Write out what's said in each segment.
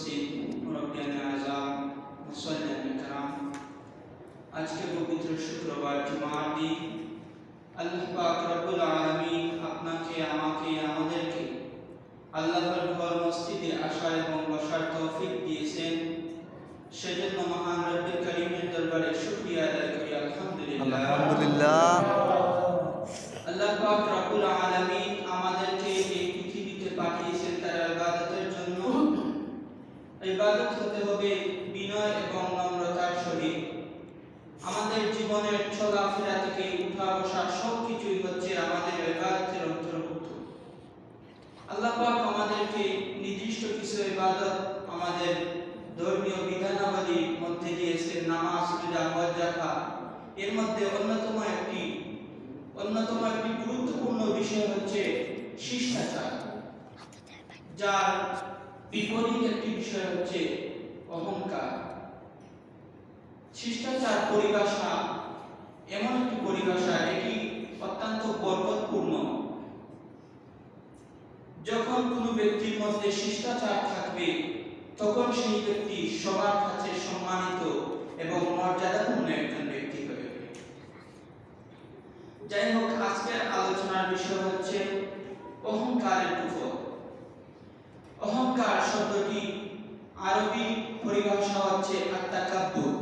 উপস্থিত মুরব্বিয়ানে আযম, মুসল্লিয়ানে কিরাম, আজকে পবিত্র শুক্রবার জুমার দিন আল্লাহ পাক রব্বুল আলামিন আপনাকে, আমাকে, আমাদেরকে আল্লাহর ঘর মসজিদে আসা এবং বসার তৌফিক দিয়েছেন। সেজন্য মহান রব্বুল কারীমের দরবারে শুকরিয়া আদায় করি আলহামদুলিল্লাহ। আল্লাহ পাক রব্বুল আলামিন আমাদেরকে এই পৃথিবীতে পাঠিয়েছেন তার ইবাদতের জন্য। ইবাদত হতে হবে বিনয় এবং নম্রতার সহিত। আমাদের জীবনের চলাফেরা থেকে উঠা বসা সবকিছুই হচ্ছে আমাদের ইবাদতের অন্তর্ভুক্ত। আল্লাহ পাক আমাদেরকে নির্দিষ্ট কিছু ইবাদত আমাদের ধর্মীয় বিধানাবলীর মধ্যে দিয়েছেন, নামাজ, রোজা, হজ, যাকাত। এর মধ্যে অন্যতম একটি গুরুত্বপূর্ণ বিষয় হচ্ছে শিষ্টাচার, যার বিপরীত একটি বিষয় হচ্ছে অহংকার। শিষ্টাচার পরিভাষা এমন একটি পরিভাষা, এটি অত্যন্ত বরকতপূর্ণ। যখন কোনো ব্যক্তির মধ্যে শিষ্টাচার থাকবে তখন সেই ব্যক্তি সবার কাছে সম্মানিত এবং মর্যাদাপূর্ণ একজন ব্যক্তি হয়ে ওঠে। যাই হোক, আজকের আলোচনার বিষয় হচ্ছে অহংকারের কুফর। অহংকার শব্দটি আরবি পরিভাষা হচ্ছে আত-তাকাব্বুর,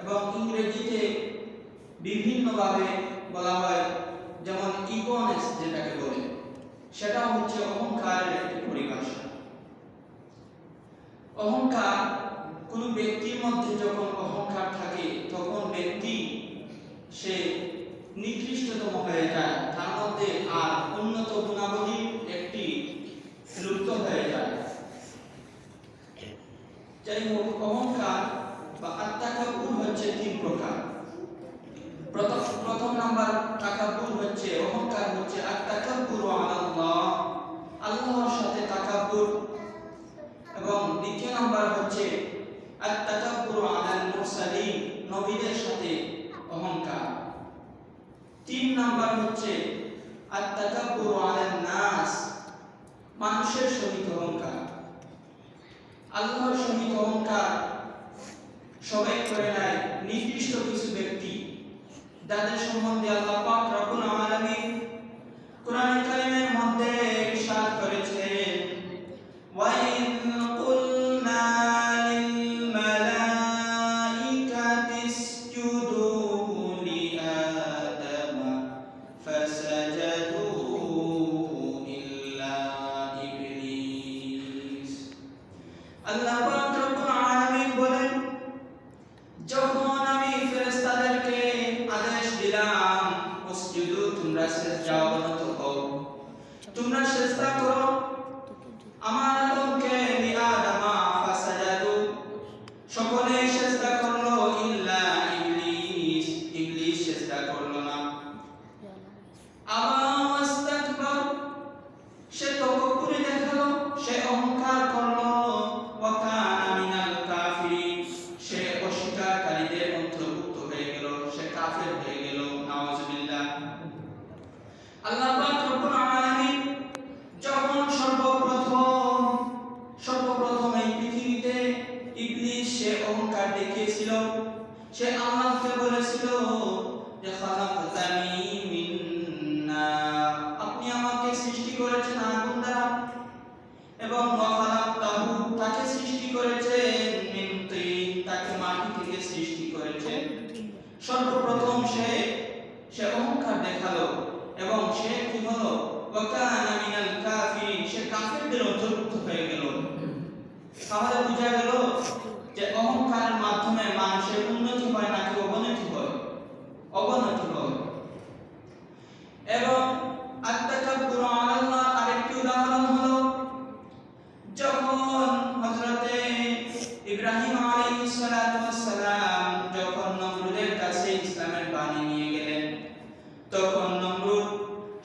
এবং ইংরেজিতে বিভিন্নভাবে বলা হয়, যেমন ইগোনেস যেটাকে বলে, সেটা হচ্ছে অহংকারের একটি পরিভাষা। অহংকার, কোনো ব্যক্তির মধ্যে যখন অহংকার থাকে তখন ব্যক্তি সে নিকৃষ্টতম হয়ে যায়, তার মধ্যে আর উন্নত গুণাবলী একটি লুপ্ত হয়ে যায়। যাই হোক, অহংকার বা আত-তাকাব্বুর হচ্ছে তিন প্রকার। প্রথম নাম্বার তাকাব্বুর হচ্ছে, অহংকার হচ্ছে আত-তাকাব্বুরু আলাল্লাহ, আল্লাহর সাথে তাকাব্বুর। এবং দ্বিতীয় নাম্বার হচ্ছে আত-তাকাব্বুরু আলাল মুরসালিন, নবীদের সাথে অহংকার। তিন নাম্বার হচ্ছে আত-তাকাব্বুরু আলান নাস, মানুষের সহিত অহংকার। আল্লাহর সহিত অহংকার সবাই করে নাই, নির্দিষ্ট কিছু ব্যক্তি, যাদের সম্বন্ধে আল্লাহ পাক রব্বুল আলামিন কোরআন কারীমের মধ্যে ইরশাদ করেছেন, ওয়া ইন কুলনা লিল মালাইকাতি ইসজুদু লি আদামা ফাসাজাদু ইল্লা ইবলিস। আল্লাহ পাক রব্বুল আলামিন বলেন, যখন আমি ফেরেশতাদেরকে আদেশ দিলাম, উসজুদু, তোমরা সিজদা অবনত হও, তোমরা সিজদা করো আমার আদমকে, লি আদামা ফাসাজাদু, সকলেই সিজদা করলো, ইল্লা ইবলিস, ইবলিস সিজদা করলো না। আবা ওয়াস্তাকবার, সে তকব্বুরি দেখালো, সে অহংকার করলো, ওয়া কানা মিনাল কাফিরিন, সে অস্বীকারীদের অন্তর্ভুক্ত হয়ে গেল, সে কাফের হয়ে গেল। নাউযুবিল্লাহ। আল্লাহ পাক রব্বুল আলামিন যখন সর্বপ্রথম এই পৃথিবীতে ইবলিস সে অহংকার দেখিয়েছিল, সে আল্লাহকে বলেছিল যে খালাকতানি মিন নার, আপনি আমাকে সৃষ্টি করেছেন আগুন দ্বারা, এবং ওয়া খালাকতাহু, তাকে সৃষ্টি করেছেন মিন তিন, তাকে মাটি থেকে সৃষ্টি করেছেন। সর্বপ্রথম সে অহংকার দেখালো এবং সে কি হলো, ওয়া কানা মিনাল কাফিরিন, সে কাফেরদের অন্তর্ভুক্ত হয়ে গেল। তাহলে বোঝা গেল যে অহংকারের মাধ্যমে মানুষের উন্নতি হয় নাকি অবনতি হয়? অবনতি হয়। এবং আত-তাকাব্বুরু আলাল্লাহ আরেকটি উদাহরণ হলো, যখন হযরতে ইব্রাহিম আলাইহিস সালাতু ওয়াস সালাম যখন নমরুদের কাছে ইসলামের বাণী নিয়ে গেলেন, তখন নমরুদ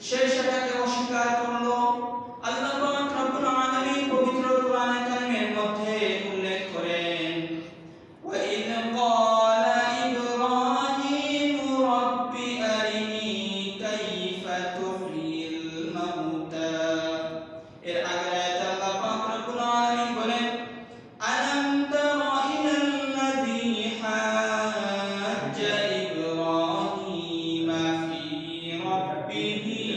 সে সেটাকে অস্বীকার করলো। আল্লাহ পাক রব্বুল আলামিন পবিত্র কোরআন ألم تر إلى الذي حاج إبراهيم في ربه